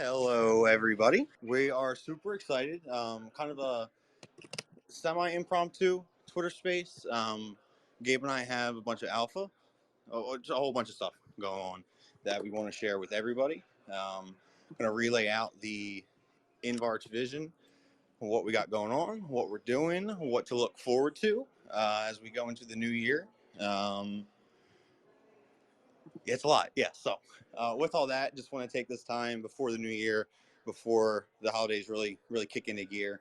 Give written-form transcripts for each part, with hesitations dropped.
Hello, everybody. We are super excited. Kind of a semi-impromptu Twitter space. Gabe and I have a bunch of alpha, just a whole bunch of stuff going on that we want to share with everybody. I'm going to relay out the InvArch vision, what we got going on, what we're doing, what to look forward to as we go into the new year. It's a lot, yeah. So, with all that, just want to take this time before the new year, before the holidays really kick into gear,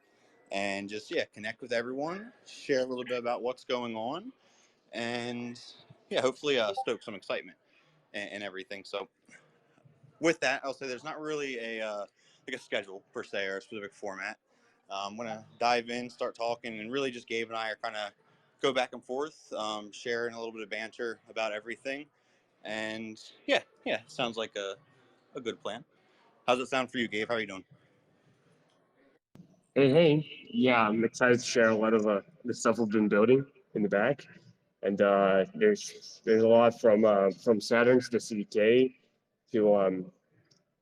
and just connect with everyone, share a little bit about what's going on, and hopefully stoke some excitement and everything. So, with that, I'll say there's not really like a schedule per se or a specific format. I'm gonna dive in, start talking, and really just Gabe and I are kind of go back and forth, sharing a little bit of banter about everything. And sounds like a good plan. How's it sound for you, Gabe? How are you doing? Hey. Yeah, I'm excited to share a lot of the stuff we've been building in the back, and there's a lot from Saturns to CDK to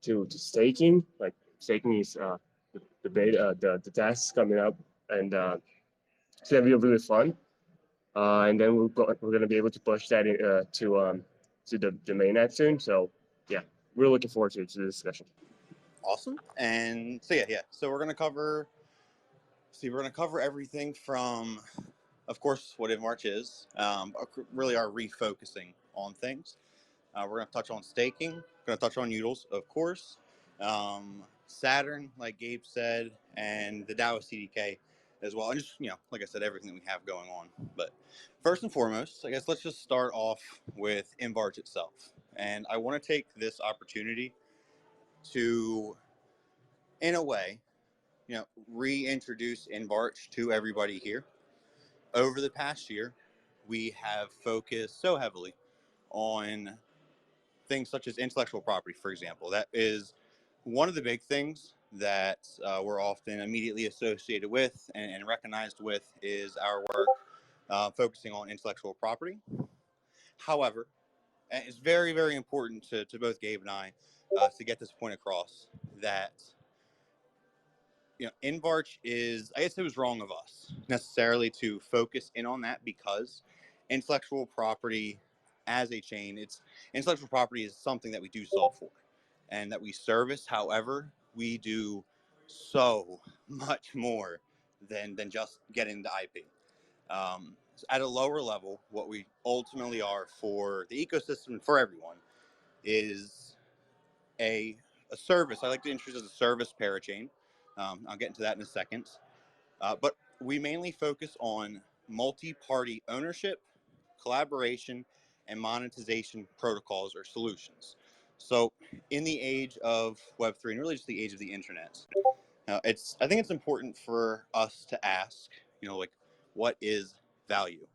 to staking. Like staking is the beta the tasks coming up, and it's gonna be really fun. And then we're gonna be able to push that to the mainnet soon. So yeah, we're looking forward to the discussion. Awesome. And so so we're gonna cover. See, we're gonna cover everything from, of course, what InvArch is. Really, are refocusing on things. We're going to touch on staking. Going to touch on Utils, of course. Saturn, like Gabe said, and the DAO CDK as well. And just, like I said, everything that we have going on. But first and foremost, I guess let's just start off with InvArch itself. And I want to take this opportunity to, in a way, reintroduce InvArch to everybody here. Over the past year, we have focused so heavily on things such as intellectual property, for example. That is one of the big things that we're often immediately associated with and recognized with is our work focusing on intellectual property. However, it's very, very important to both Gabe and I to get this point across that InvArch is, I guess it was wrong of us necessarily to focus in on that because intellectual property as a chain, it's intellectual property is something that we do solve for and that we service. However, we do so much more than just getting the IP. At a lower level, what we ultimately are for the ecosystem and for everyone is a a service. I like to introduce as a service parachain. I'll get into that in a second. But we mainly focus on multi-party ownership, collaboration, and monetization protocols or solutions. So, in the age of Web3 and really just the age of the internet, I think it's important for us to ask, like, what is value?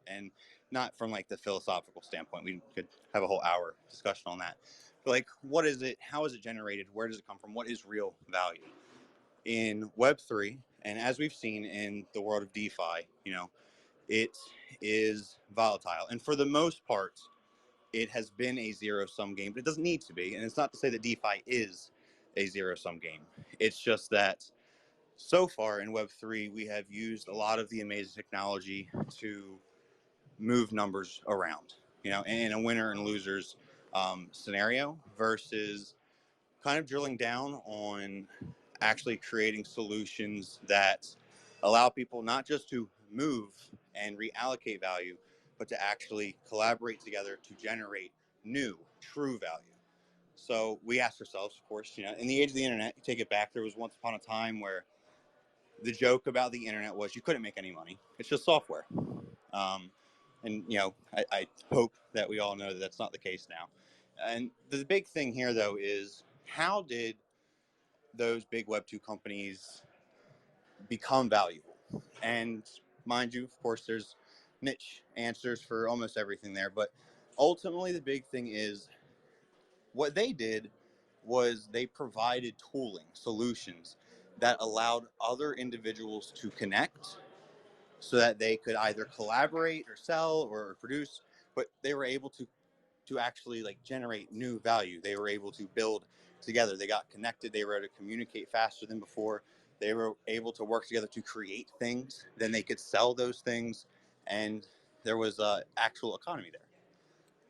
And not from like the philosophical standpoint. We could have a whole hour discussion on that. But like, what is it? How is it generated? Where does it come from? What is real value? In Web3, and as we've seen in the world of DeFi, it is volatile. And for the most part, it has been a zero-sum game, but it doesn't need to be. And it's not to say that DeFi is a zero-sum game. It's just that so far in Web3, we have used a lot of the amazing technology to move numbers around, in a winner and losers scenario versus kind of drilling down on actually creating solutions that allow people not just to move and reallocate value, but to actually collaborate together to generate new, true value. So we asked ourselves, of course, in the age of the internet, you take it back, there was once upon a time where the joke about the internet was you couldn't make any money. It's just software. Um, and, I hope that we all know that that's not the case now. And the big thing here, though, is how did those big Web2 companies become valuable? And mind you, of course, there's niche answers for almost everything there. But ultimately, the big thing is what they did was they provided tooling, solutions that allowed other individuals to connect so that they could either collaborate or sell or produce, but they were able to actually like generate new value. They were able to build together. They got connected. They were able to communicate faster than before. They were able to work together to create things. Then they could sell those things, and there was actual economy there.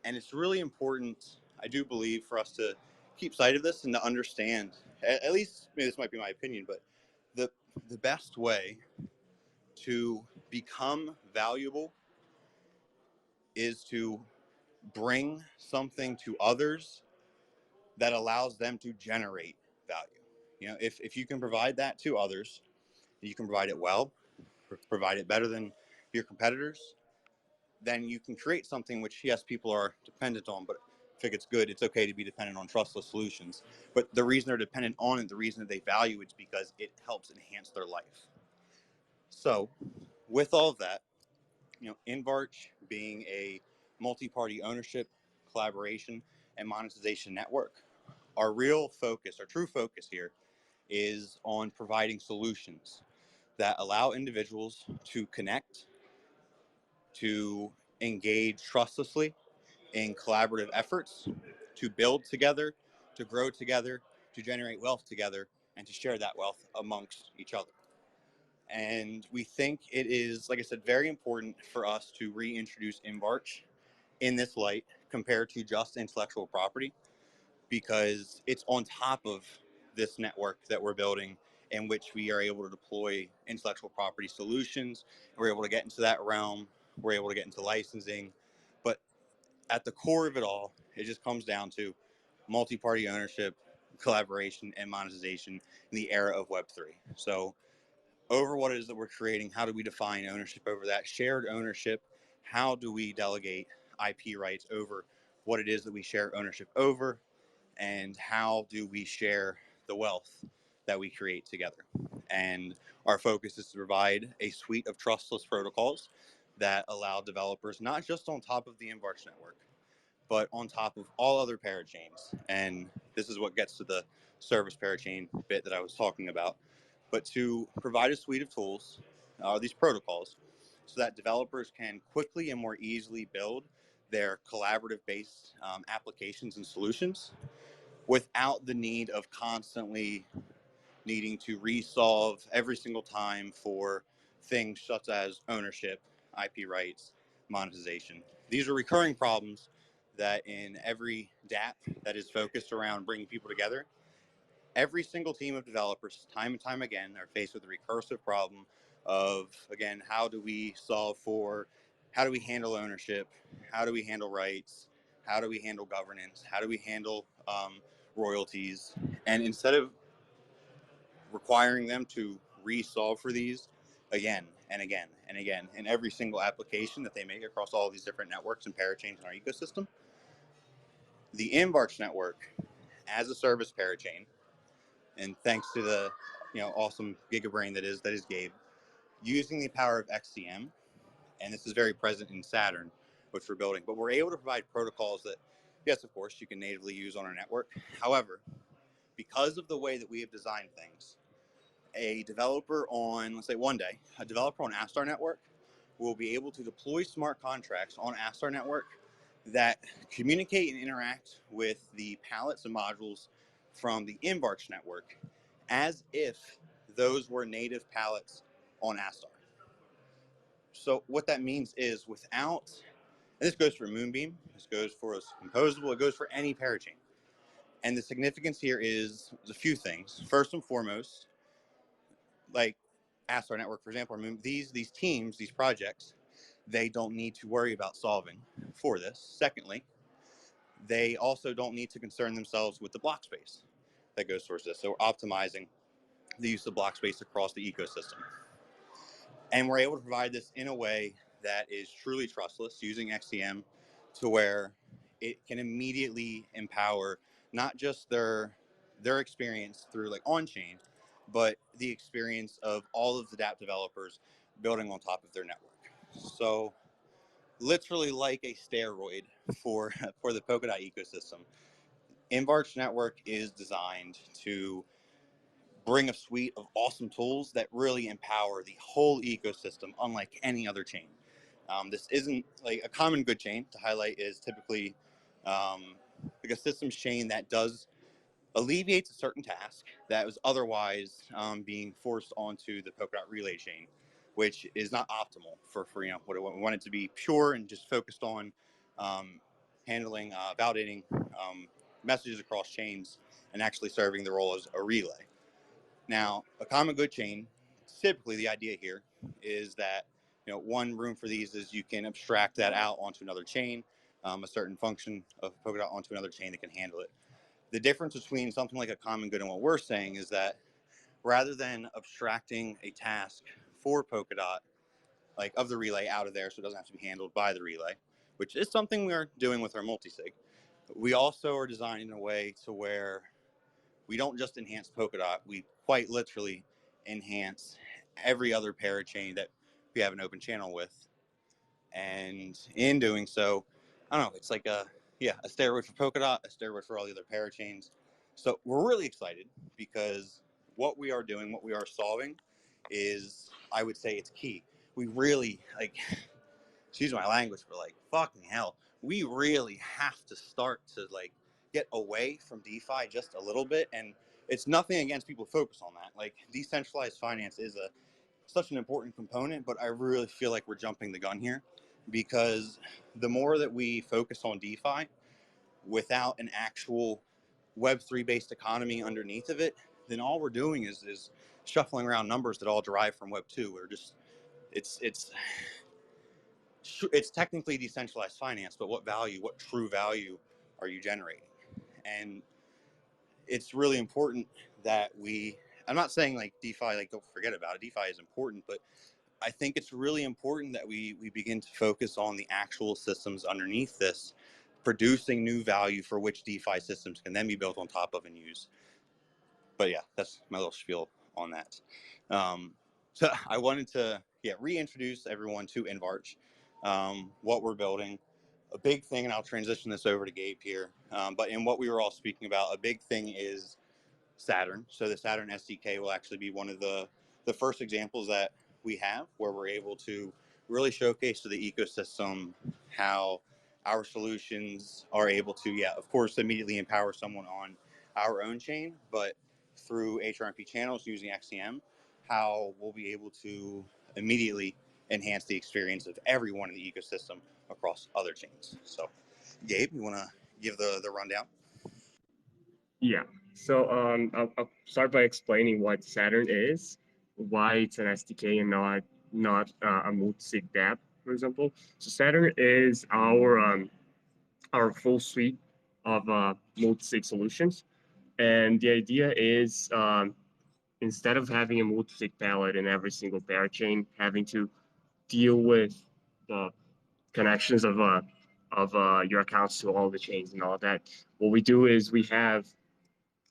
And it's really important, I do believe, for us to keep sight of this and to understand. At least, maybe this might be my opinion, but the the best way to become valuable is to bring something to others that allows them to generate value. You know, if you can provide that to others, you can provide it well, provide it better than your competitors, then you can create something which, yes, people are dependent on, but if it gets good, it's okay to be dependent on trustless solutions. But the reason they're dependent on it, the reason that they value it is because it helps enhance their life. So, with all of that, you know, InvArch being a multi-party ownership, collaboration, and monetization network, our real focus, our true focus here is on providing solutions that allow individuals to connect, to engage trustlessly in collaborative efforts, to build together, to grow together, to generate wealth together, and to share that wealth amongst each other. And we think it is, like I said, very important for us to reintroduce InvArch in this light compared to just intellectual property, because it's on top of this network that we're building in which we are able to deploy intellectual property solutions. We're able to get into that realm. We're able to get into licensing. But at the core of it all, it just comes down to multi-party ownership, collaboration, and monetization in the era of Web3. So over what it is that we're creating, how do we define ownership over that? Shared ownership, how do we delegate IP rights over what it is that we share ownership over? And how do we share the wealth that we create together? And our focus is to provide a suite of trustless protocols that allow developers, not just on top of the InvArch network, but on top of all other parachains. And this is what gets to the service parachain bit that I was talking about, but to provide a suite of tools, these protocols, so that developers can quickly and more easily build their collaborative based applications and solutions without the need of constantly needing to resolve every single time for things such as ownership, IP rights, monetization. These are recurring problems that in every DApp that is focused around bringing people together, every single team of developers, time and time again, are faced with the recursive problem of, again, how do we solve for, how do we handle ownership, how do we handle rights, how do we handle governance, how do we handle royalties, and instead of requiring them to resolve for these again and again and again in every single application that they make across all these different networks and parachains in our ecosystem, the InvArch network as a service parachain, and thanks to the awesome gigabrain that is Gabe, using the power of XCM, and this is very present in Saturn, which we're building, but we're able to provide protocols that, yes, of course, you can natively use on our network. However, because of the way that we have designed things, a developer on, let's say one day, a developer on Astar Network will be able to deploy smart contracts on Astar Network that communicate and interact with the palettes and modules from the InvArch network as if those were native palettes on Astar. So what that means is without, and this goes for Moonbeam, this goes for a composable, it goes for any parachain. And the significance here is a few things. First and foremost, like Astar Network, for example, these teams, these projects, they don't need to worry about solving for this. Secondly, they also don't need to concern themselves with the block space that goes towards this. So we're optimizing the use of block space across the ecosystem. And we're able to provide this in a way that is truly trustless using XCM, to where it can immediately empower not just their experience through like on-chain, but the experience of all of the dApp developers building on top of their network. So literally like a steroid for for the Polkadot ecosystem, InvArch network is designed to bring a suite of awesome tools that really empower the whole ecosystem, unlike any other chain. This isn't like a common good chain to highlight is typically like a systems chain that does alleviates a certain task that was otherwise being forced onto the Polkadot relay chain, which is not optimal for what we want it to be pure and just focused on handling, validating messages across chains and actually serving the role as a relay. Now, a common good chain, typically the idea here is that one room for these is you can abstract that out onto another chain, a certain function of Polkadot onto another chain that can handle it. The difference between something like a common good and what we're saying is that rather than abstracting a task for Polkadot, like of the relay out of there so it doesn't have to be handled by the relay, which is something we are doing with our multisig, we also are designing in a way to where we don't just enhance Polkadot, we quite literally enhance every other parachain that we have an open channel with. And in doing so, I don't know, it's like a steroid for Polkadot, a steroid for all the other parachains. So we're really excited because what we are doing, what we are solving is, I would say it's key. We really, like, excuse my language, but like, fucking hell, we really have to start to like get away from DeFi just a little bit. And it's nothing against people who focus on that. Like, decentralized finance is such an important component, but I really feel like we're jumping the gun here because the more that we focus on DeFi without an actual Web3 based economy underneath of it, then all we're doing is shuffling around numbers that all derive from Web2. We're just it's technically decentralized finance, but what true value are you generating? And it's really important that I'm not saying like DeFi, like don't forget about it. DeFi is important, but I think it's really important that we begin to focus on the actual systems underneath this, producing new value for which DeFi systems can then be built on top of and use. But yeah, that's my little spiel on that. So I wanted to reintroduce everyone to InvArch, what we're building. A big thing, and I'll transition this over to Gabe here. But in what we were all speaking about, a big thing is Saturn. So the Saturn SDK will actually be one of the first examples that we have where we're able to really showcase to the ecosystem how our solutions are able to, of course, immediately empower someone on our own chain, but through HRMP channels using XCM, how we'll be able to immediately enhance the experience of everyone in the ecosystem across other chains. So, Gabe, you want to give the rundown? Yeah. So I'll start by explaining what Saturn is, why it's an SDK and not a multi-sig dApp, for example. So Saturn is our full suite of multi-sig solutions, and the idea is instead of having a multi-sig palette in every single parachain, having to deal with the connections of your accounts to all the chains and all that, what we do is we have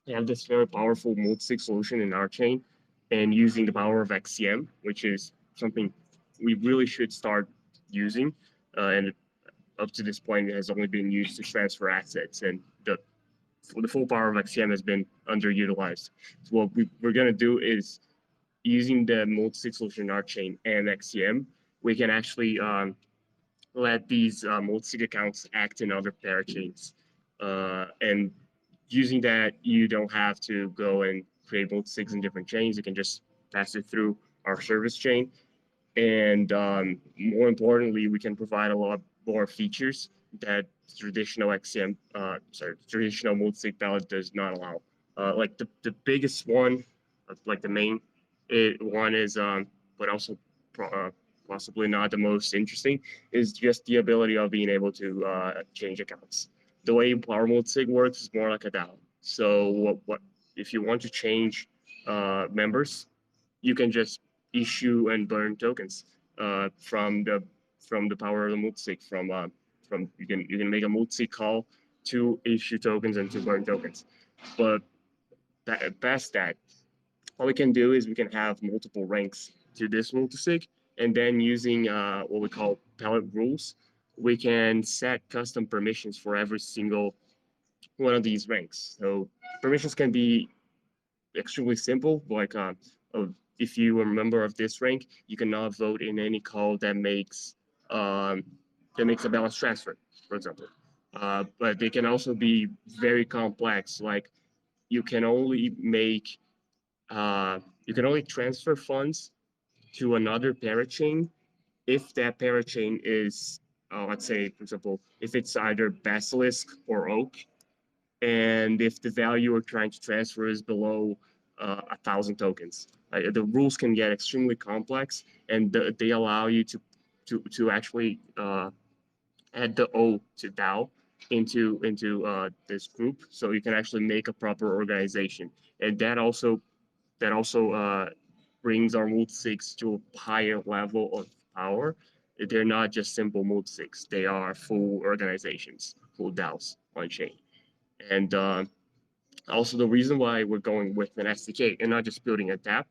this very powerful multi-sig solution in our chain, and using the power of XCM, which is something we really should start using. And up to this point, it has only been used to transfer assets, and the full power of XCM has been underutilized. So what we're going to do is using the multi-sig solution in our chain and XCM, we can actually let these multi-sig accounts act in other parachains. And using that, you don't have to go and create multi-sigs in different chains. You can just pass it through our service chain. And more importantly, we can provide a lot more features that traditional XCM, traditional multi-sig palette does not allow. Like the biggest one, like the main one is, but also possibly not the most interesting, is just the ability of being able to change accounts. The way Power Multisig works is more like a DAO. So what if you want to change members, you can just issue and burn tokens from the power of the multisig. From you can make a multisig call to issue tokens and to burn tokens. But past that, all we can do is we can have multiple ranks to this multisig, and then using what we call palette rules, we can set custom permissions for every single one of these ranks. So permissions can be extremely simple, like if you are a member of this rank, you cannot vote in any call um, that makes a balance transfer, for example. But they can also be very complex, like you can only make you can only transfer funds to another parachain if that parachain is, let's say, for example, if it's either Basilisk or Oak, and if the value we're trying to transfer is below 1,000 tokens. The rules can get extremely complex, and they allow you to actually add the O to DAO into this group, so you can actually make a proper organization, and that also brings our multisigs to a higher level of power. They're not just simple multisigs; they are full organizations, full DAOs on chain. And also, the reason why we're going with an SDK and not just building a dApp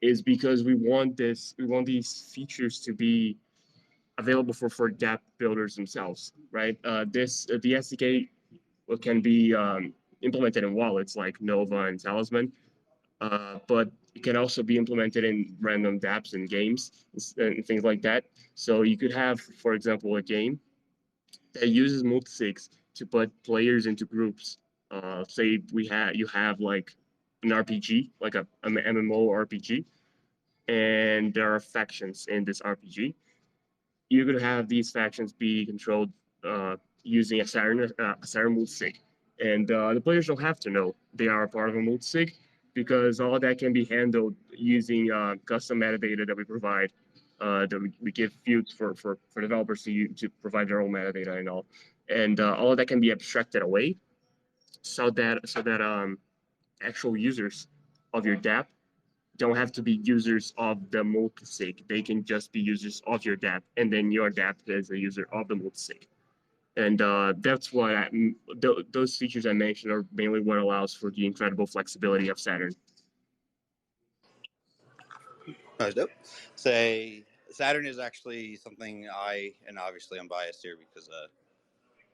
is because we want these features to be available for dApp builders themselves, right? The SDK can be implemented in wallets like Nova and Talisman, but it can also be implemented in random dApps and games and things like that. So you could have, for example, a game that uses multisigs to put players into groups. Say you have like an RPG, like a MMO RPG, and there are factions in this RPG. You're gonna have these factions be controlled using a Saturn multisig, and the players don't have to know they are a part of a multisig because all that can be handled using custom metadata that we provide. That we give fields for developers to provide their own metadata and all, and all of that can be abstracted away so that actual users of your dApp don't have to be users of the multisig. They can just be users of your dApp, and then your dApp is a user of the multisig. And that's why those features I mentioned are mainly what allows for the incredible flexibility of Saturn. That was dope. Say Saturn is actually something and obviously I'm biased here because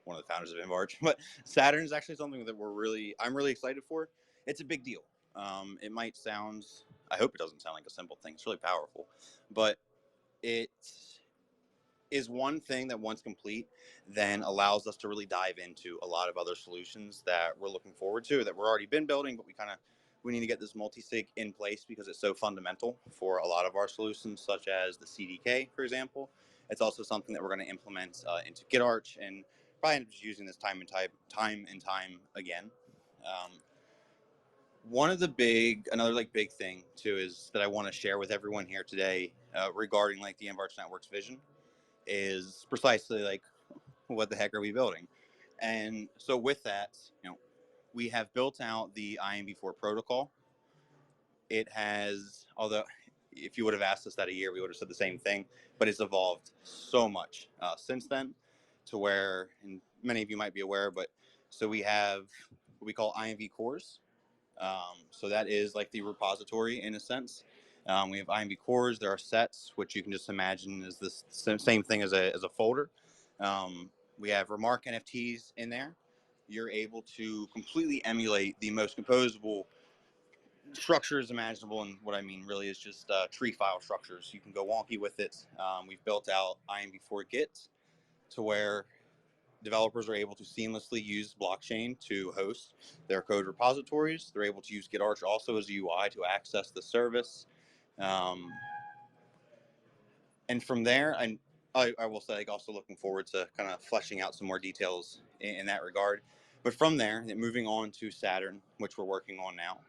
one of the founders of InvArch, but Saturn is actually something that I'm really excited for. It's a big deal. It might sound, I hope it doesn't sound like a simple thing. It's really powerful, but it is one thing that once complete then allows us to really dive into a lot of other solutions that we're looking forward to that we're already been building, but we need to get this multi-sig in place because it's so fundamental for a lot of our solutions, such as the CDK, for example. It's also something that we're going to implement into GitArch and probably end up just using this time and time again. Another like big thing too is that I want to share with everyone here today regarding like the InvArch Network's vision is precisely like what the heck are we building? And so with that, we have built out the InvArch protocol. It has, although if you would have asked us that a year, we would have said the same thing, but it's evolved so much since then to where, and many of you might be aware, but so we have what we call InvArch cores. So that is like the repository in a sense. We have InvArch cores. There are sets, which you can just imagine is the same thing as a folder. We have Remark NFTs in there. You're able to completely emulate the most composable structures imaginable, and what I mean really is just tree file structures. You can go wonky with it. We've built out InvArch Git to where developers are able to seamlessly use blockchain to host their code repositories. They're able to use GitArch also as a UI to access the service. And from there, I will say, like, also looking forward to kind of fleshing out some more details in that regard. But from there, moving on to Saturn, which we're working on now.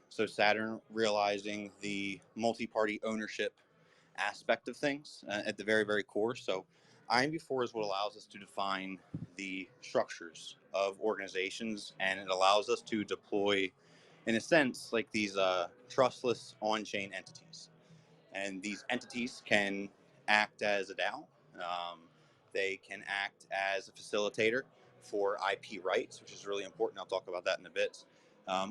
So Saturn realizing the multi-party ownership aspect of things at the very, very core. So InvArch is what allows us to define the structures of organizations, and it allows us to deploy, in a sense, like these trustless on-chain entities. And these entities can act as a DAO. Um, they can act as a facilitator for IP rights, which is really important. I'll talk about that in a bit.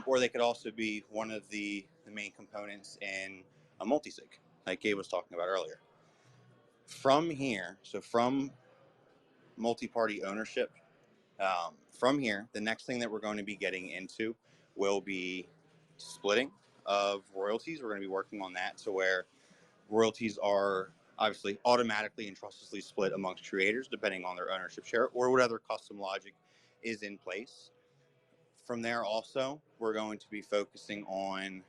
Or they could also be one of the main components in a multisig, like Gabe was talking about earlier. From here, so from multi-party ownership, from here, the next thing that we're going to be getting into will be splitting of royalties. We're going to be working on that to where royalties are obviously automatically and trustlessly split amongst creators depending on their ownership share or whatever custom logic is in place. From there, also, we're going to be focusing on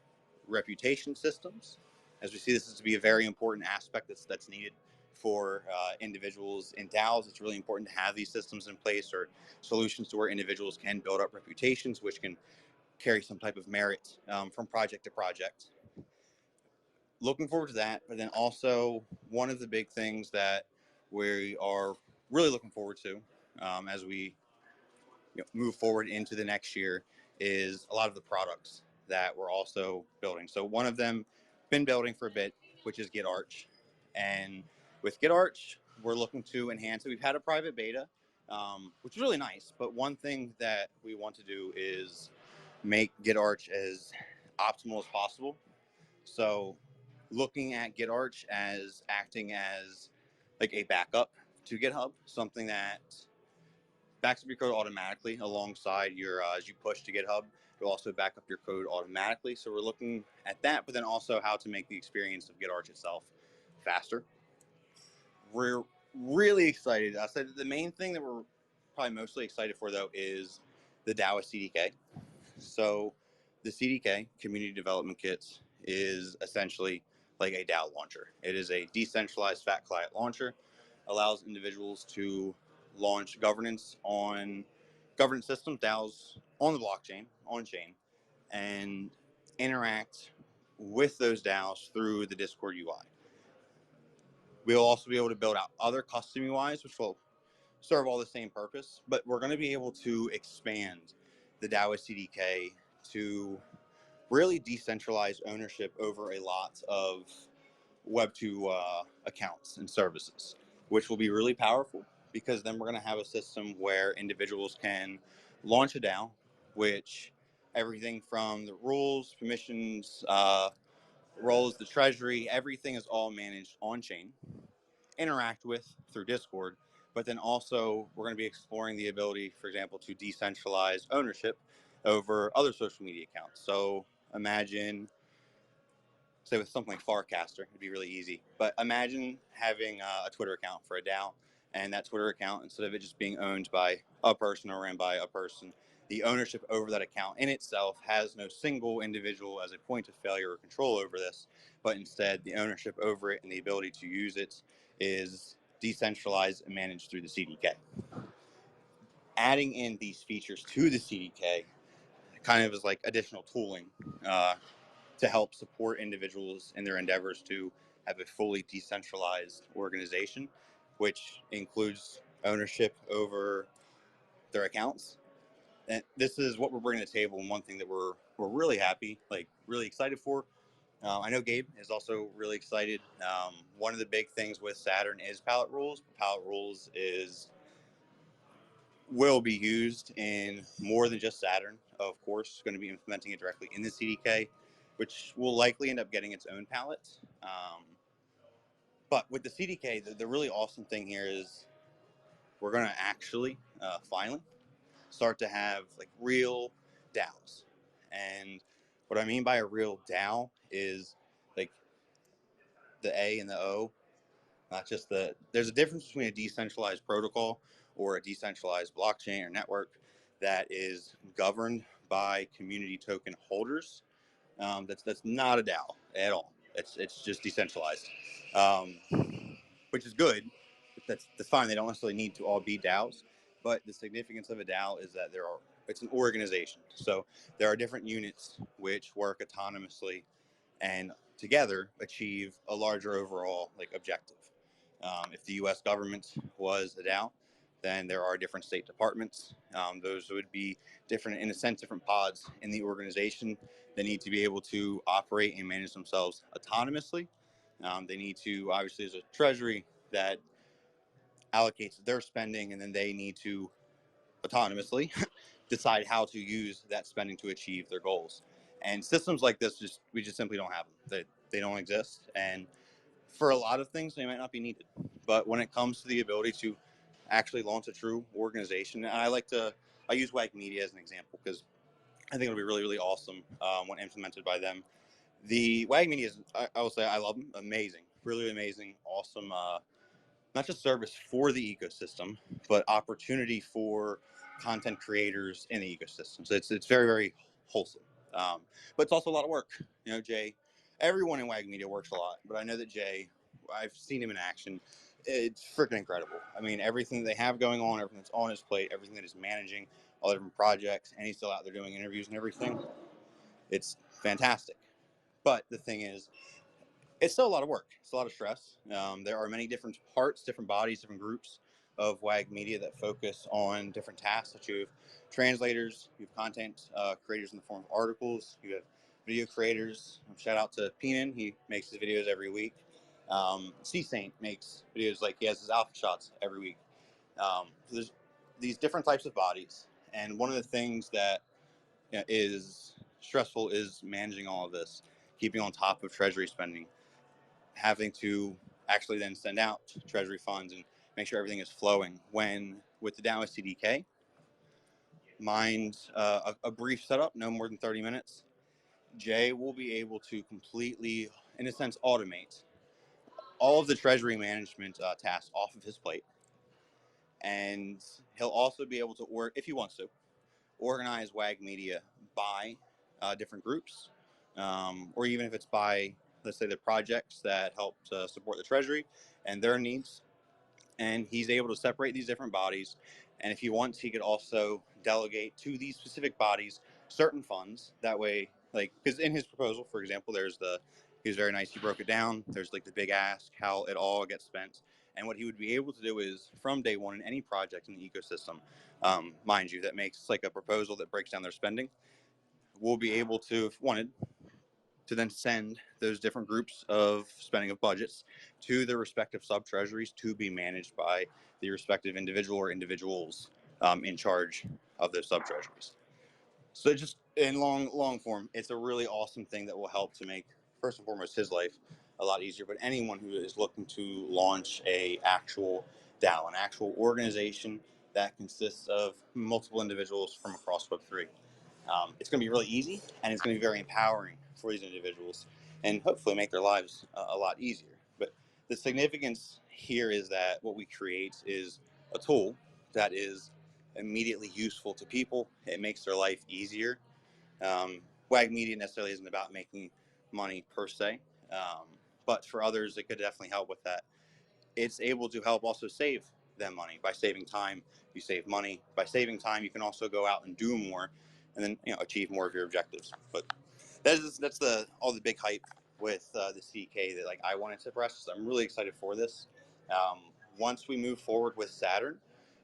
reputation systems, as we see this is to be a very important aspect that's needed for individuals in DAOs. It's really important to have these systems in place or solutions to where individuals can build up reputations, which can carry some type of merit from project to project. Looking forward to that, but then also one of the big things that we are really looking forward to as we move forward into the next year is a lot of the products that we're also building. So one of them been building for a bit, which is GitArch, and with GitArch, we're looking to enhance it. We've had a private beta, which is really nice, but one thing that we want to do is make GitArch as optimal as possible. So looking at GitArch as acting as like a backup to GitHub, something that backs up your code automatically alongside your as you push to GitHub. It'll also back up your code automatically. So we're looking at that, but then also how to make the experience of GitArch itself faster. We're really excited. I said the main thing that we're probably mostly excited for though is the DAO CDK. So the CDK, Community Development Kits, is essentially like a DAO launcher. It is a decentralized fat client launcher, allows individuals to launch governance systems, DAOs on the blockchain, on chain, and interact with those DAOs through the Discord UI. We'll also be able to build out other custom UIs, which will serve all the same purpose, but we're going to be able to expand the DAO CDK to really decentralize ownership over a lot of Web2 accounts and services, which will be really powerful because then we're going to have a system where individuals can launch a DAO, which everything from the rules, permissions, roles, the treasury, everything is all managed on chain, interact with through Discord. But then also, we're going to be exploring the ability, for example, to decentralize ownership over other social media accounts. So imagine, say, with something like Farcaster, it'd be really easy. But imagine having a Twitter account for a DAO, and that Twitter account, instead of it just being owned by a person or ran by a person, the ownership over that account in itself has no single individual as a point of failure or control over this, but instead the ownership over it and the ability to use it is decentralized and managed through the CDK. Adding in these features to the CDK kind of is like additional tooling to help support individuals in their endeavors to have a fully decentralized organization, which includes ownership over their accounts. And this is what we're bringing to the table, and one thing that we're really happy, like really excited for. I know Gabe is also really excited. One of the big things with Saturn is pallet rules. Pallet rules will be used in more than just Saturn. Of course, going to be implementing it directly in the CDK, which will likely end up getting its own palette. But with the CDK, the really awesome thing here is we're going to actually finally start to have like real DAOs. And what I mean by a real DAO is like the A and the O, not just there's a difference between a decentralized protocol or a decentralized blockchain or network that is governed by community token holders. That's not a DAO at all. It's just decentralized, um, which is good. That's fine. They don't necessarily need to all be DAOs, but the significance of a DAO is that it's an organization. So there are different units which work autonomously and together achieve a larger overall like objective. If the U.S. government was a DAO, then there are different state departments. Those would be different, in a sense, different pods in the organization. They need to be able to operate and manage themselves autonomously. They need to, obviously, there's a treasury that allocates their spending, and then they need to autonomously decide how to use that spending to achieve their goals. And systems like this, we just simply don't have them. They don't exist. And for a lot of things, they might not be needed. But when it comes to the ability to actually launch a true organization, and I use WAG Media as an example because I think it'll be really, really awesome when implemented by them. The WAG Media is, I will say, I love them. Amazing, really amazing, awesome. Not just service for the ecosystem, but opportunity for content creators in the ecosystem. So it's very, very wholesome. But it's also a lot of work. You know, Jay, everyone in WAG Media works a lot, but I know that Jay, I've seen him in action. It's freaking incredible. I mean, everything they have going on, everything that's on his plate, everything that he's managing, all the different projects, and he's still out there doing interviews and everything. It's fantastic. But the thing is, it's still a lot of work. It's a lot of stress. There are many different parts, different bodies, different groups of WAG Media that focus on different tasks. Such you have translators, you have content creators in the form of articles, you have video creators. Shout out to Peenan. He makes his videos every week. C-Saint makes videos like he has his alpha shots every week. So there's these different types of bodies. And one of the things that is stressful is managing all of this, keeping on top of treasury spending, having to actually then send out treasury funds and make sure everything is flowing. When with the Down with CDK, mind a brief setup, no more than 30 minutes, Jay will be able to completely, in a sense, automate all of the treasury management tasks off of his plate. And he'll also be able to, or if he wants to, organize WAG Media by different groups, or even if it's by, let's say, the projects that help support the Treasury and their needs. And he's able to separate these different bodies. And if he wants, he could also delegate to these specific bodies certain funds. That way, like, because in his proposal, for example, he was very nice. He broke it down. There's like the big ask, how it all gets spent. And what he would be able to do is from day one in any project in the ecosystem, mind you, that makes like a proposal that breaks down their spending, we'll be able to, if wanted, to then send those different groups of spending of budgets to their respective sub treasuries to be managed by the respective individual or individuals in charge of those sub treasuries. So just in long form, it's a really awesome thing that will help to make, first and foremost, his life a lot easier. But anyone who is looking to launch a actual DAO, an actual organization that consists of multiple individuals from across Web3, it's going to be really easy, and it's going to be very empowering for these individuals, and hopefully make their lives a lot easier. But the significance here is that what we create is a tool that is immediately useful to people. It makes their life easier. WAG Media necessarily isn't about making money per se, but for others, it could definitely help with that. It's able to help also save them money. By saving time, you save money. By saving time, you can also go out and do more, and then achieve more of your objectives. But that's the all the big hype with the CK that like I wanted to press. So I'm really excited for this. Once we move forward with Saturn,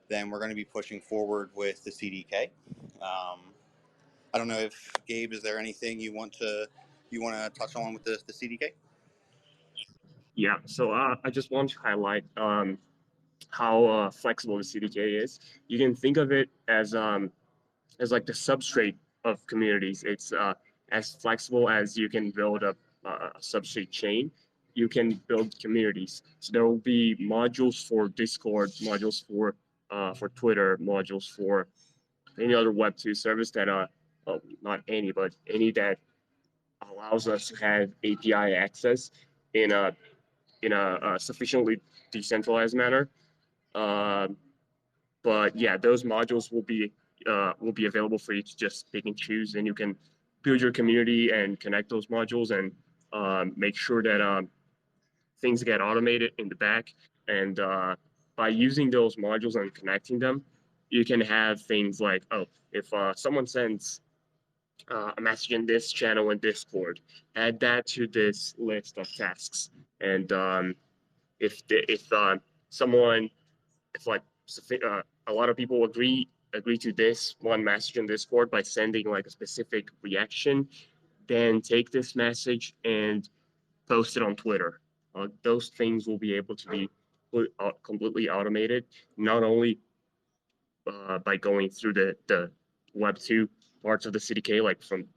then we're going to be pushing forward with the CDK. I don't know if Gabe, is there anything you want to touch on with the CDK? Yeah, so I just want to highlight how flexible the CDK is. You can think of it as like the substrate of communities. It's as flexible as you can build a substrate chain. You can build communities. So there will be modules for Discord, modules for Twitter, modules for any other Web2 service that well, not any, but any that allows us to have API access in a sufficiently decentralized manner. Um, but yeah, those modules will be available for you to just pick and choose, and you can build your community and connect those modules and make sure that things get automated in the back. And by using those modules and connecting them, you can have things like, oh, if someone sends a message in this channel in Discord, add that to this list of tasks. And if someone, if like a lot of people agree to this one message in Discord by sending like a specific reaction, then take this message and post it on Twitter. Those things will be able to be completely automated, not only by going through the Web2 parts of the CDK, like from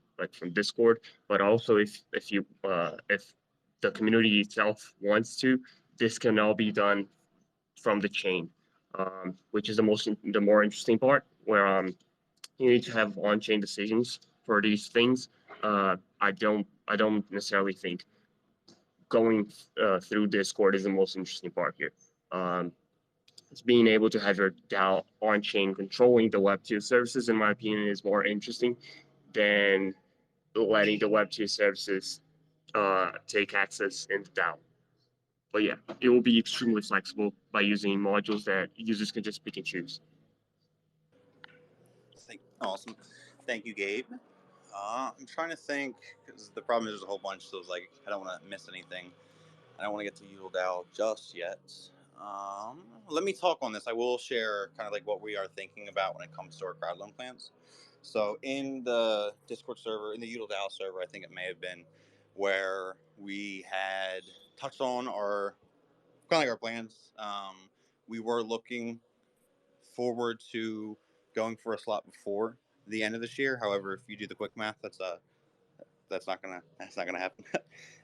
Discord, but also if the community itself wants to, this can all be done from the chain, which is the more interesting part, where you need to have on-chain decisions for these things. I don't necessarily think going through Discord is the most interesting part here. Um, being able to have your DAO on chain controlling the Web2 services, in my opinion, is more interesting than letting the Web2 services take access in the DAO. But yeah, it will be extremely flexible by using modules that users can just pick and choose. Awesome. Thank you, Gabe. I'm trying to think because the problem is there's a whole bunch, so it's like I don't want to miss anything. I don't want to get to UDAO just yet. Let me talk on this. I will share kind of like what we are thinking about when it comes to our crowd loan plans. So in the Discord server, in the UDAO server, I think it may have been where we had touched on our kind of like our plans. We were looking forward to going for a slot before the end of this year. However, if you do the quick math, that's not gonna happen.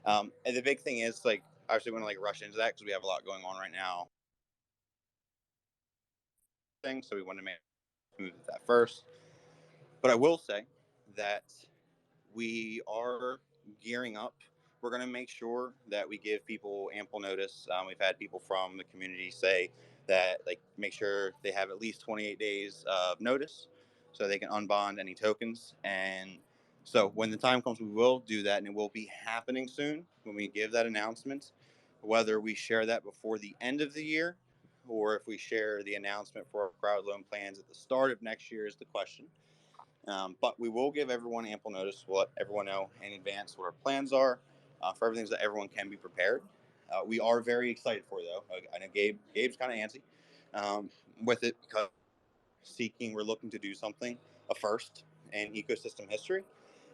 And the big thing is like obviously we want to like rush into that because we have a lot going on right now. So we want to make move that first. But I will say that we are gearing up. We're going to make sure that we give people ample notice. We've had people from the community say that like make sure they have at least 28 days of notice so they can unbond any tokens. And so when the time comes, we will do that, and it will be happening soon when we give that announcement. Whether we share that before the end of the year or if we share the announcement for our crowd loan plans at the start of next year is the question. But we will give everyone ample notice. We'll let everyone know in advance what our plans are for everything so that everyone can be prepared. We are very excited for it, though. I know Gabe's kind of antsy with it because we're looking to do something, a first in ecosystem history.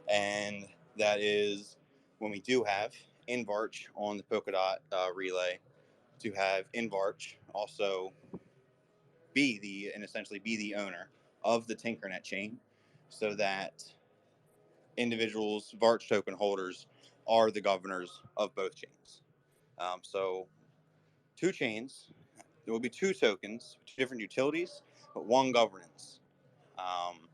And that is when we do have InvArch on the Polkadot relay, to have InvArch also be and essentially be the owner of the Tinkernet chain so that individuals, Varch token holders, are the governors of both chains. So, two chains, there will be two tokens, two different utilities, but one governance. Um,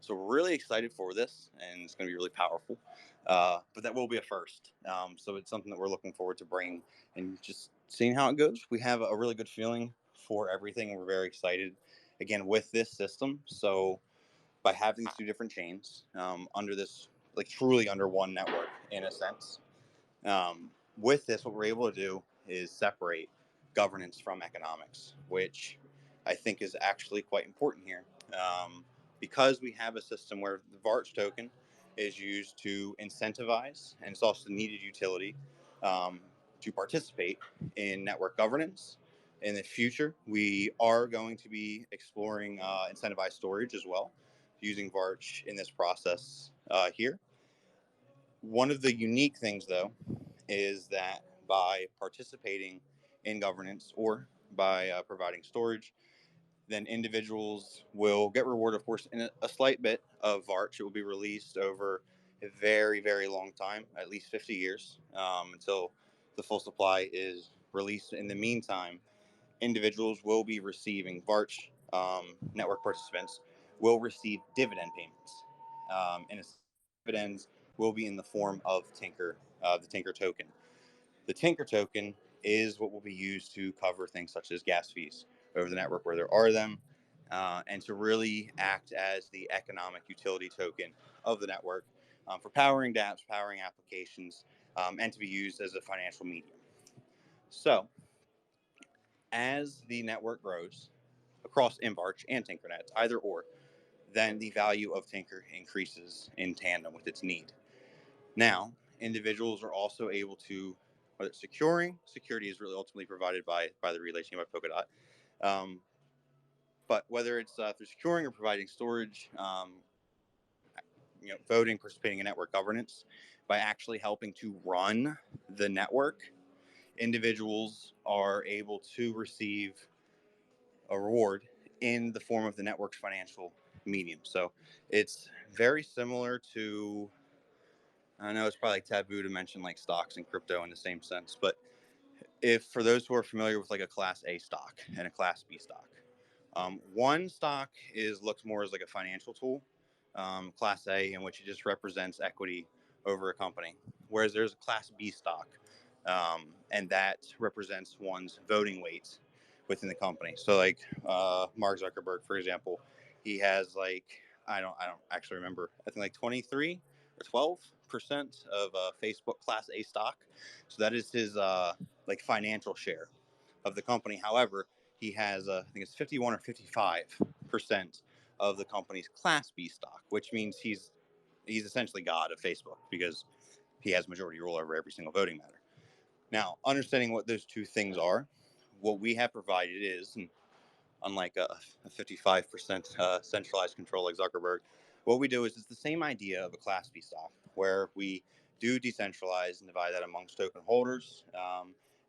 so, we're really excited for this, and it's going to be really powerful. But that will be a first. So, it's something that we're looking forward to bringing and just seeing how it goes. We have a really good feeling for everything, and we're very excited again with this system. So, by having these two different chains under this, like truly under one network in a sense. With this, what we're able to do is separate governance from economics, which I think is actually quite important here. Because we have a system where the VARCH token is used to incentivize, and it's also the needed utility um, to participate in network governance. In the future, we are going to be exploring incentivized storage as well, using VARCH in this process here. One of the unique things, though, is that by participating in governance or by providing storage, then individuals will get rewarded, of course, in a slight bit of VARCH. It will be released over a very, very long time, at least 50 years, until the full supply is released. In the meantime, individuals will be receiving VARCH network participants will receive dividend payments, and dividends will be in the form of the Tinker token. The Tinker token is what will be used to cover things such as gas fees over the network where there are them, and to really act as the economic utility token of the network for powering dApps, powering applications, and to be used as a financial medium. So, as the network grows across InvArch and Tinkernet, either or, then the value of Tinker increases in tandem with its need. Now, individuals are also able to, whether it's security is really ultimately provided by the relay chain by Polkadot. Um, but whether it's through securing or providing storage, voting, participating in network governance, by actually helping to run the network, individuals are able to receive a reward in the form of the network's financial medium. So it's very similar to, I know it's probably like taboo to mention like stocks and crypto in the same sense, but if for those who are familiar with like a class A stock and a class B stock, one stock looks more as like a financial tool, class A, in which it just represents equity over a company, whereas there's a class B stock, and that represents one's voting weight, within the company. So like Mark Zuckerberg, for example, he has like I don't actually remember. I think like 23 or 12% of Facebook Class A stock. So that is his like financial share of the company. However, he has I think it's 51 or 55% of the company's Class B stock, which means he's essentially God of Facebook because he has majority rule over every single voting matter. Now, understanding what those two things are, what we have provided is, and unlike a 55% centralized control like Zuckerberg, what we do is it's the same idea of a Class B stock, where we do decentralize and divide that amongst token holders,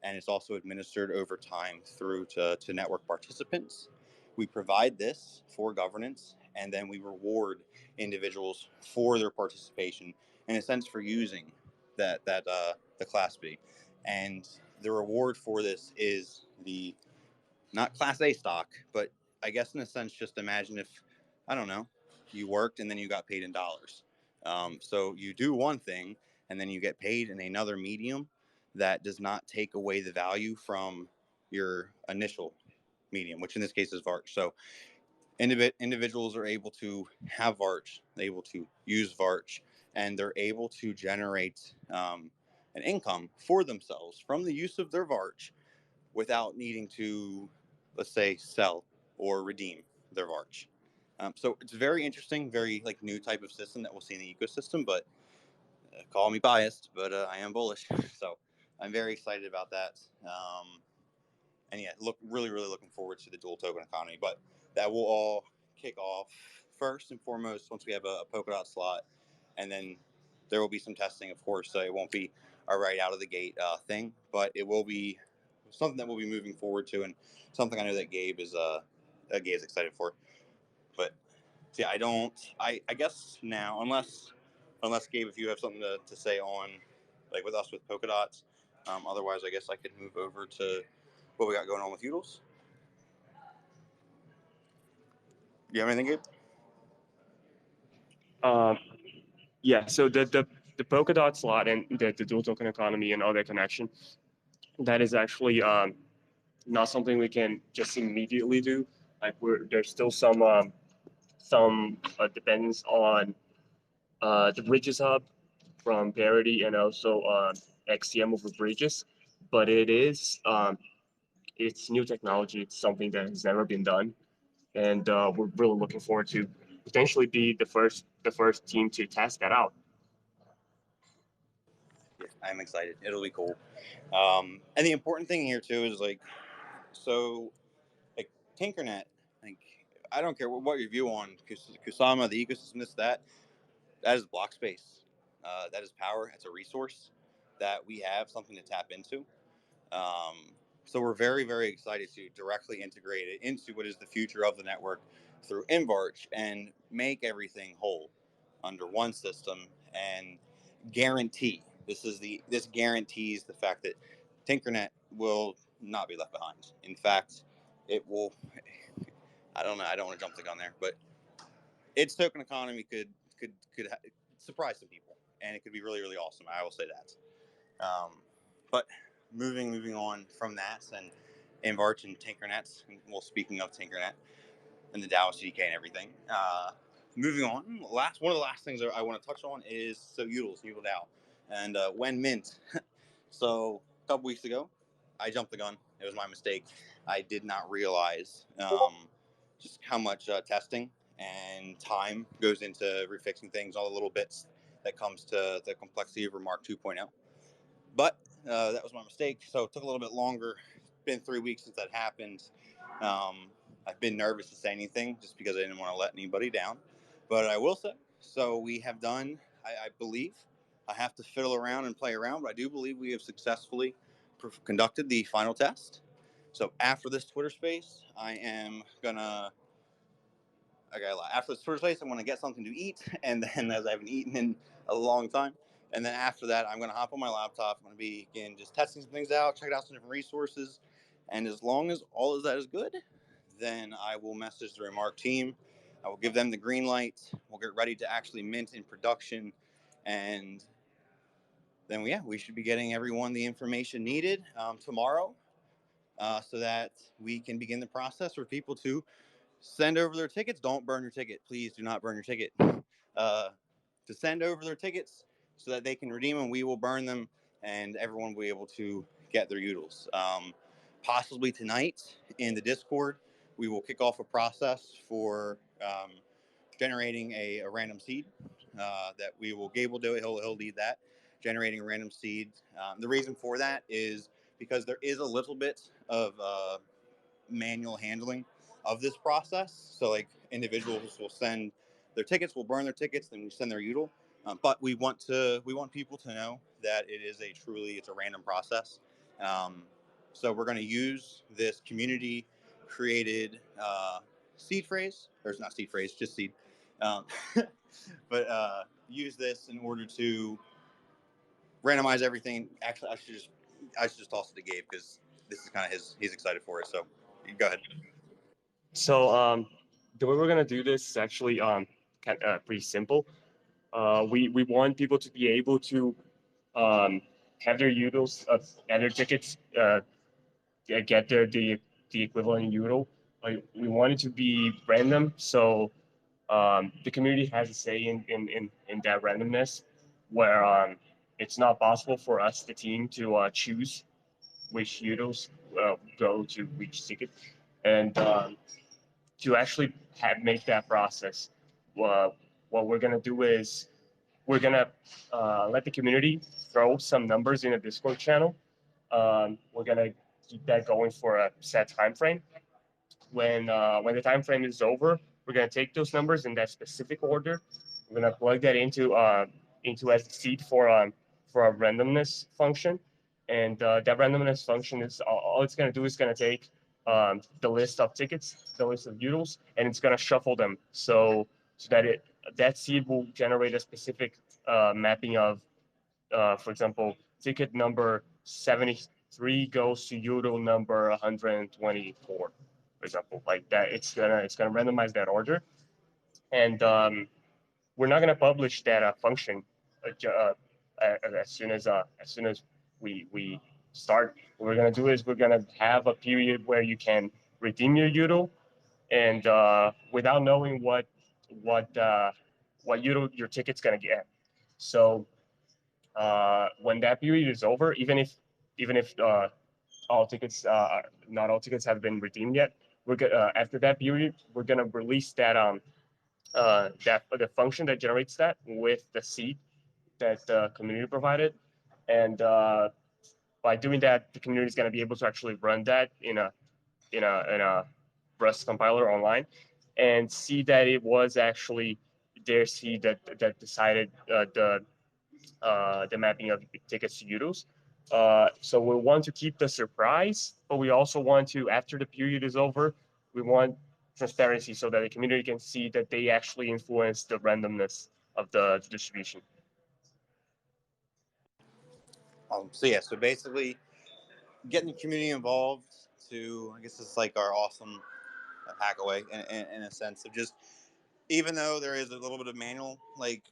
and it's also administered over time through to network participants. We provide this for governance, and then we reward individuals for their participation, in a sense, for using the Class B. And the reward for this is the not Class A stock, but I guess in a sense, just imagine if, I don't know, you worked and then you got paid in dollars. So you do one thing and then you get paid in another medium that does not take away the value from your initial medium, which in this case is Varch. So individuals are able to have Varch, they're able to use Varch, and they're able to generate an income for themselves from the use of their Varch without needing to, let's say, sell or redeem their Varch. So it's very interesting, very like new type of system that we'll see in the ecosystem. But call me biased, but I am bullish. So I'm very excited about that. And yeah, really looking forward to the dual token economy. But that will all kick off first and foremost once we have a Polkadot slot, and then there will be some testing, of course. So it won't be a right out of the gate thing, but it will be something that we'll be moving forward to, and something I know that Gabe is excited for. But yeah, I guess now, unless Gabe, if you have something to say on like with us with Polkadots, otherwise I guess I could move over to what we got going on with Utils. You have anything, Gabe? Um, yeah, so the Polkadot slot and the dual token economy and all that connection, that is actually not something we can just immediately do. Like there's still some dependence on the bridges hub from Parity and also XCM over bridges, but it's new technology. It's something that has never been done, and we're really looking forward to potentially be the first team to test that out. Yeah, I'm excited. It'll be cool. And the important thing here too is like, so like Tinkernet, like I don't care what your view on Kusama, the ecosystem, that is block space. That is power. That's a resource that we have something to tap into. Um, so we're very excited to directly integrate it into what is the future of the network through InvArch and make everything whole under one system and guarantee this guarantees the fact that Tinkernet will not be left behind. In fact, it will. I don't know. I don't want to jump the gun there, but its token economy could surprise some people, and it could be really awesome. I will say that. But moving on from that and InvArch and Tinkernet, well, speaking of Tinkernet and the DAO CDK and everything, moving on, one of the last things I want to touch on is Util DAO and when mint. So a couple weeks ago, I jumped the gun. It was my mistake. I did not realize just how much testing and time goes into refixing things, all the little bits that comes to the complexity of Remark 2.0. But that was my mistake. So it took a little bit longer. It's been 3 weeks since that happened. I've been nervous to say anything just because I didn't want to let anybody down. But I will say, so we have done, I believe, I have to fiddle around and play around, but I do believe we have successfully conducted the final test. So after this Twitter space, I am going to Okay, after this first race, I'm going to get something to eat, and then as I haven't eaten in a long time, and then after that, I'm going to hop on my laptop. I'm going to be again just testing some things out, checking out some different resources, and as long as all of that is good, then I will message the Remark team. I will give them the green light. We'll get ready to actually mint in production, and then we should be getting everyone the information needed tomorrow. so that we can begin the process for people to send over their tickets. Don't burn your ticket. Please do not burn your ticket. To send over their tickets so that they can redeem them. We will burn them, and everyone will be able to get their utils. Possibly tonight in the Discord, we will kick off a process for generating a random seed that we will. Gabe will do it. He'll lead that, generating a random seed. The reason for that is because there is a little bit of manual handling of this process. So like individuals will send their tickets, will burn their tickets, then we send their util. But we want people to know that it's a random process. Um, so we're going to use this community created seed phrase, or it's not seed phrase, just seed. Um, but use this in order to randomize everything. Actually, I should just toss it to Gabe because this is kind of he's excited for it. So go ahead. So the way we're gonna do this is actually pretty simple. We want people to be able to um, have their utils and their tickets get the equivalent util. Like we want it to be random, so the community has a say in that randomness, where it's not possible for us, the team, to choose which utils go to which ticket, and to actually make that process. Uh, what we're gonna do is we're gonna let the community throw some numbers in a Discord channel. We're gonna keep that going for a set time frame. When the time frame is over, we're gonna take those numbers in that specific order. We're gonna plug that into as a seed for a randomness function, and that randomness function is all it's gonna do is gonna take the list of tickets, the list of utils, and it's gonna shuffle them so that seed will generate a specific mapping of, for example, ticket number 73 goes to util number 124, for example, like that. It's gonna randomize that order, and we're not gonna publish that function as soon as we start. What we're gonna do is we're gonna have a period where you can redeem your util, and without knowing what util your ticket's gonna get. So when that period is over, even if all tickets, not all tickets have been redeemed yet, after that period, we're gonna release that the function that generates that with the seed that the community provided, and by doing that, the community is gonna be able to actually run that in a Rust compiler online, and see that it was actually their seed that decided the mapping of tickets to utils. So we want to keep the surprise, but we also want to, after the period is over, we want transparency so that the community can see that they actually influence the randomness of the distribution. So yeah, so basically getting the community involved to, I guess it's like our awesome hack away in a sense of just, even though there is a little bit of manual like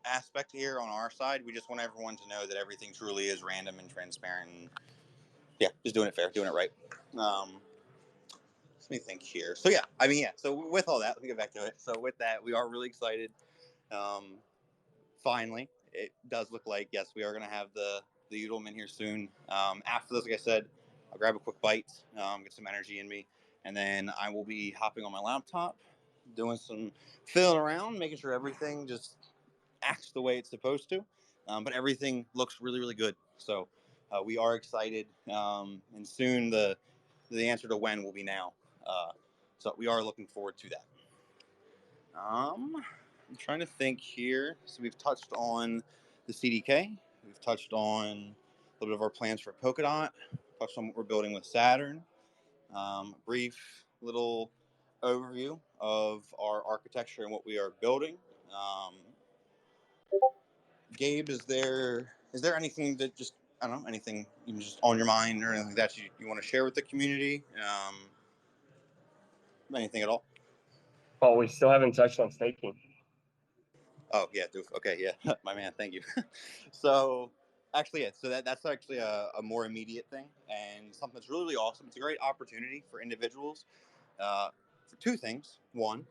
aspect here on our side, we just want everyone to know that everything truly is random and transparent, and yeah, just doing it fair, doing it right. Let me think here. So yeah, I mean, yeah, so with all that, let me get back to it. So with that, we are really excited. um, Finally, it does look like, yes, we are going to have the Udelman here soon. After this, like I said, I'll grab a quick bite, get some energy in me, and then I will be hopping on my laptop, doing some filling around, making sure everything just acts the way it's supposed to. But everything looks really, really good. So we are excited, and soon the answer to when will be now. So we are looking forward to that. I'm trying to think here. So we've touched on the CDK. We've touched on a little bit of our plans for Polkadot. Touched on what we're building with Saturn. Brief little overview of our architecture and what we are building. Um, Gabe, is there anything that just, I don't know, anything just on your mind or anything that you want to share with the community? Anything at all? But we still haven't touched on staking. Oh yeah, okay, yeah, my man, thank you. So Actually, yeah. So that's actually a more immediate thing and something that's really, really awesome. It's a great opportunity for individuals uh, for two things. One,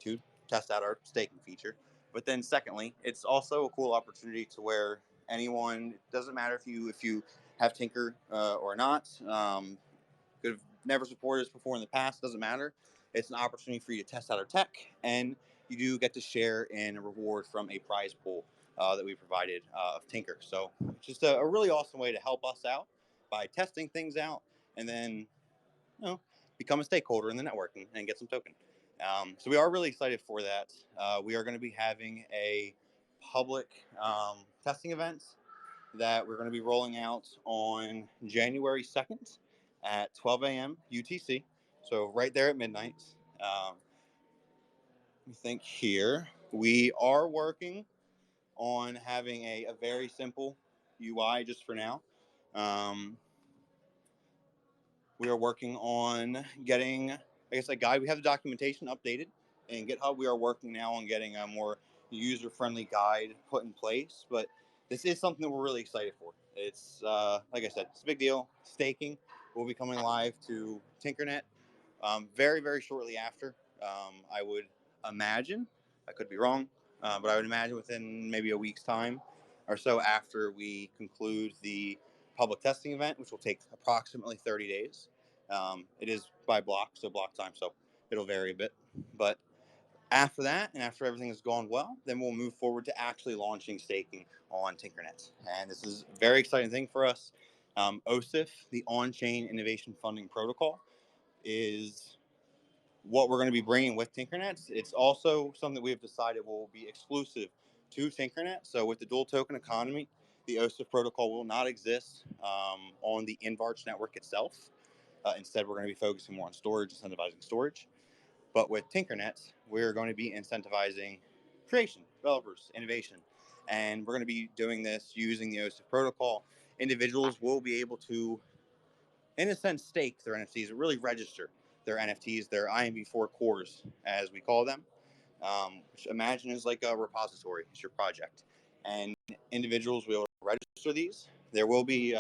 to test out our staking feature, but then secondly, it's also a cool opportunity to where anyone, it doesn't matter if you have Tinker or not, could have never supported us before in the past, doesn't matter. It's an opportunity for you to test out our tech, and you do get to share in a reward from a prize pool that we provided of Tinker. So it's just a really awesome way to help us out by testing things out, and then become a stakeholder in the networking and get some token. So we are really excited for that. We are going to be having a public testing event that we're going to be rolling out on January 2nd at 12 a.m. UTC. So right there at midnight. Let me think here. We are working on having a very simple UI just for now. Um, we are working on getting, I guess, a guide. We have the documentation updated in GitHub. We are working now on getting a more user-friendly guide put in place. But this is something that we're really excited for. It's, like I said, it's a big deal. Staking will be coming live to Tinkernet very, very shortly after. I would imagine, I could be wrong, but I would imagine within maybe a week's time or so after we conclude the public testing event, which will take approximately 30 days. It is by block, so block time, so it'll vary a bit. But after that, and after everything has gone well, then we'll move forward to actually launching staking on Tinkernet. And this is a very exciting thing for us. OSIF, the On-Chain Innovation Funding Protocol, is what we're going to be bringing with Tinkernet. It's also something that we have decided will be exclusive to Tinkernet. So with the dual token economy, the OSIF protocol will not exist on the InvArch network itself. Instead, we're going to be focusing more on storage, incentivizing storage. But with Tinkernet, we're going to be incentivizing creation, developers, innovation. And we're going to be doing this using the OSIF protocol. Individuals will be able to, in a sense, stake their NFTs, really register their NFTs, their IMV4 cores, as we call them, which imagine is like a repository. It's your project. And individuals will be able to register these. There will be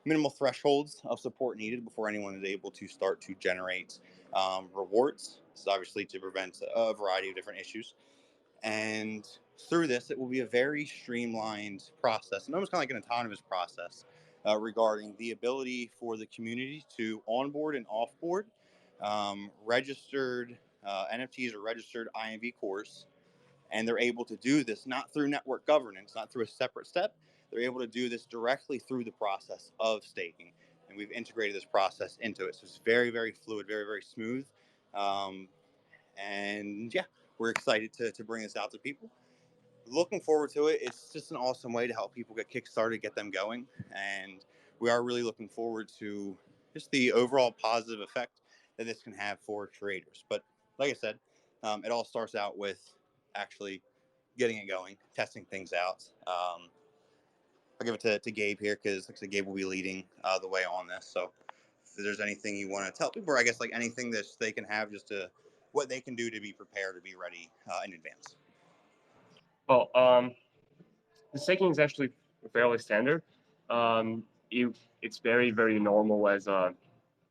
minimal thresholds of support needed before anyone is able to start to generate rewards. This is obviously to prevent a variety of different issues. And through this, it will be a very streamlined process, and almost kind of like an autonomous process regarding the ability for the community to onboard and offboard registered NFTs or registered IMV cores. And they're able to do this not through network governance, not through a separate step. They're able to do this directly through the process of staking. And we've integrated this process into it. So it's very, very fluid, very, very smooth. Um, and yeah, we're excited to bring this out to people. Looking forward to it. It's just an awesome way to help people get kickstarted, get them going. And we are really looking forward to just the overall positive effect that this can have for creators. But like I said, it all starts out with actually getting it going, testing things out. I'll give it to Gabe here because like I said, Gabe will be leading the way on this. So if there's anything you want to tell people, or I guess like anything that they can have just to what they can do to be prepared, to be ready in advance. Well, the staking is actually fairly standard. It's very very normal as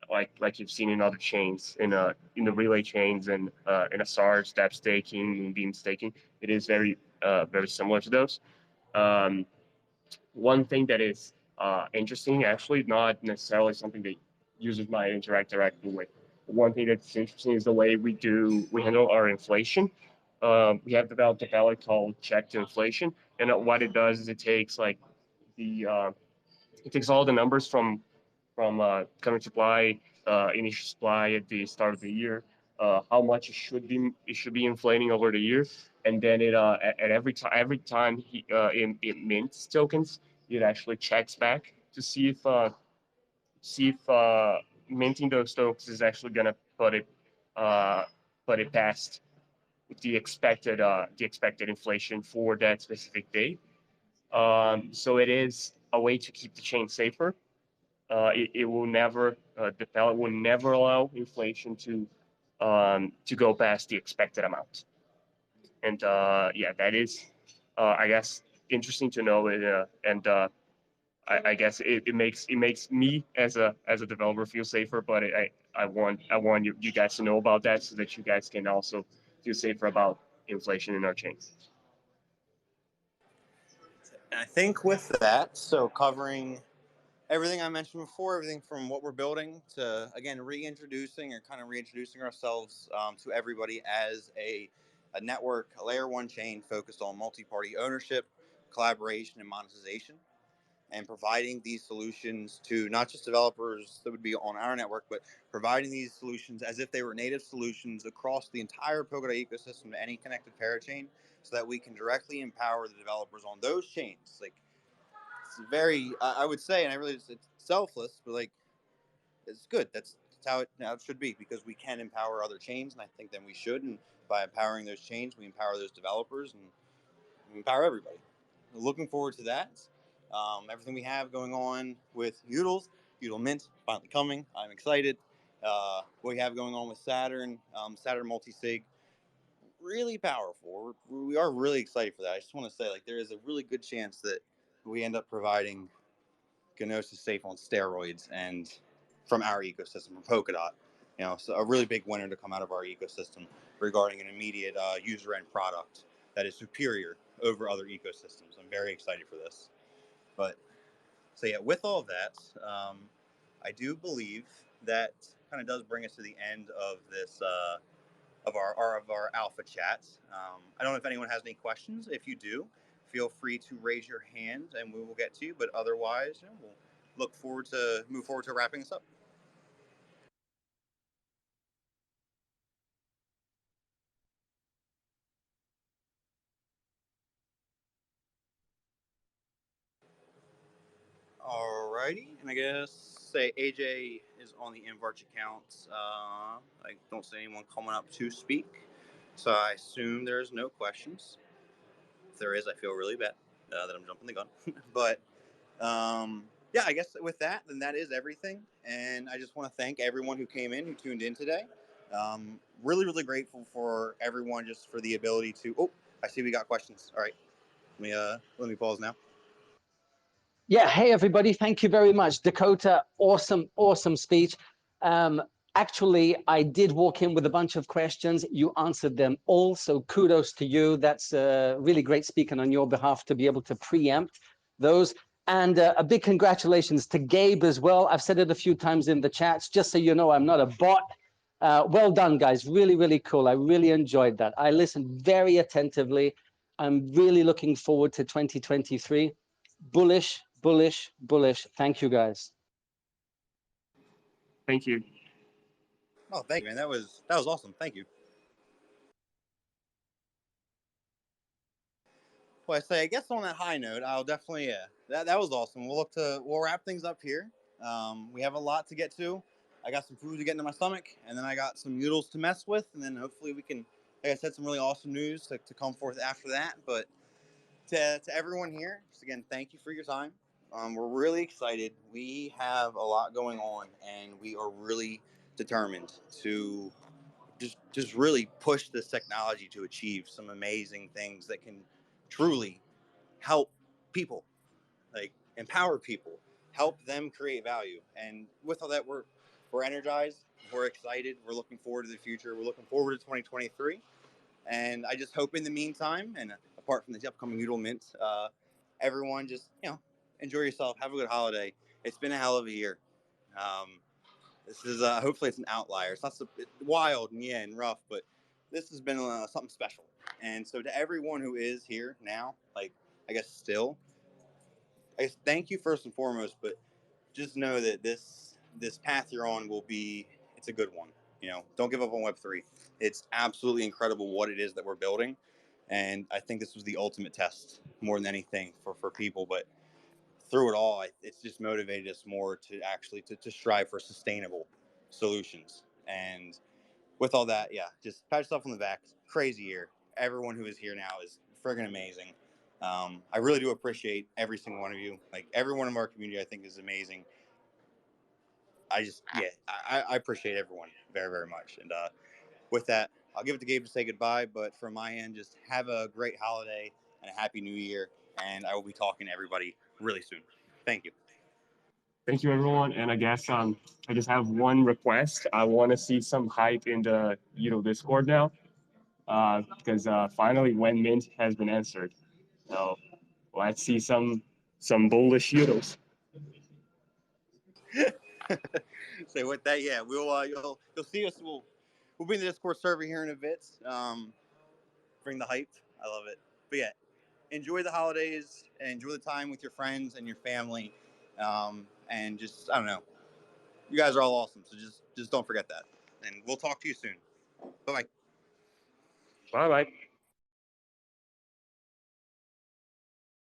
like you've seen in other chains in the relay chains and in a SAR step staking, Moonbeam staking. It is very very similar to those. Um, One thing that is interesting, actually, not necessarily something that users might interact directly with. One thing that's interesting is the way we handle our inflation. We have developed a value called check to inflation, and what it does is the it takes all the numbers from current supply, initial supply at the start of the year, how much it should be inflating over the year, and then at every time it mints tokens, it actually checks back to see if minting those tokens is actually gonna uh, put it past the expected inflation for that specific date. So it is a way to keep the chain safer. It will never the pallet will never allow inflation to go past the expected amount. And yeah, that is I guess interesting to know. And I guess it makes me as a developer feel safer. But I want you guys to know about that so that you guys can also feel safer about inflation in our chain. And I think with that, so covering everything I mentioned before, everything from what we're building to, again, reintroducing ourselves to everybody as a network, a layer one chain focused on multi-party ownership, collaboration, and monetization, and providing these solutions to not just developers that would be on our network, but providing these solutions as if they were native solutions across the entire Polkadot ecosystem to any connected parachain, so that we can directly empower the developers on those chains. Like, it's very, I would say, and I really, it's selfless, but like, it's good. That's how it should be, because we can empower other chains, and I think then we should. And by empowering those chains, we empower those developers, and we empower everybody. Looking forward to that. Everything we have going on with Udl Mint finally coming. I'm excited. What we have going on with Saturn, Saturn multi-sig, really powerful. We are really excited for that. I just want to say, like, there is a really good chance that we end up providing Gnosis Safe on steroids, and from our ecosystem, from Polkadot. So a really big winner to come out of our ecosystem regarding an immediate user end product that is superior over other ecosystems. I'm very excited for this. But so yeah, with all of that, I do believe that kind of does bring us to the end of this of our alpha chats. I don't know if anyone has any questions. If you do, feel free to raise your hand and we will get to you. But otherwise, we'll move forward to wrapping this up. Alrighty, and I guess say AJ is on the InvArch account. I don't see anyone coming up to speak, so I assume there's no questions. If there is, I feel really bad that I'm jumping the gun. But yeah, I guess with that, then that is everything. And I just want to thank everyone who came in, who tuned in today. Really, really grateful for everyone just for the ability to. Oh, I see we got questions. All right, let me pause now. Yeah, hey everybody, thank you very much. Dakota, awesome speech. Um, Actually, I did walk in with a bunch of questions. You answered them all, so kudos to you. That's really great speaking on your behalf to be able to preempt those. And a big congratulations to Gabe as well. I've said it a few times in the chats, just so you know I'm not a bot. Well done, guys. Really, really cool. I really enjoyed that. I listened very attentively. I'm really looking forward to 2023. Bullish, bullish, bullish. Thank you, guys. Thank you. Oh, thank you, man. That was awesome. Thank you. Well, I guess on that high note, I'll definitely, yeah, that was awesome. We'll wrap things up here. We have a lot to get to. I got some food to get into my stomach, and then I got some noodles to mess with, and then hopefully we can, like I said, some really awesome news to come forth after that. But to everyone here, just again, thank you for your time. We're really excited. We have a lot going on, and we are really determined to just really push this technology to achieve some amazing things that can truly help people, like empower people, help them create value. And with all that, we're energized, we're excited, we're looking forward to the future, we're looking forward to 2023. And I just hope in the meantime, and apart from the upcoming Noodle Mint, everyone just enjoy yourself, have a good holiday. It's been a hell of a year. Um, this is hopefully it's an outlier. It's not so wild and yeah and rough, but this has been something special. And so to everyone who is here now, like I guess still, I guess thank you first and foremost. But just know that this path you're on will be it's a good one. Don't give up on Web3. It's absolutely incredible what it is that we're building, and I think this was the ultimate test more than anything for people. But through it all, it's just motivated us more to actually to strive for sustainable solutions. And with all that, yeah, just pat yourself on the back. Crazy year. Everyone who is here now is friggin' amazing. I really do appreciate every single one of you. Like everyone in our community, I think is amazing. I appreciate everyone very, very much. And with that, I'll give it to Gabe to say goodbye. But from my end, just have a great holiday and a happy new year. And I will be talking to everybody really soon. Thank you. Thank you, everyone. And I guess I just have one request. I want to see some hype in the Discord now, because finally when mint has been answered. So let's see some bullish euros. So with that, yeah, we'll you'll see us. We'll be in the Discord server here in a bit. Bring the hype. I love it. But yeah, enjoy the holidays and enjoy the time with your friends and your family. And just, I don't know, you guys are all awesome. So just don't forget that. And we'll talk to you soon. Bye bye. Bye bye.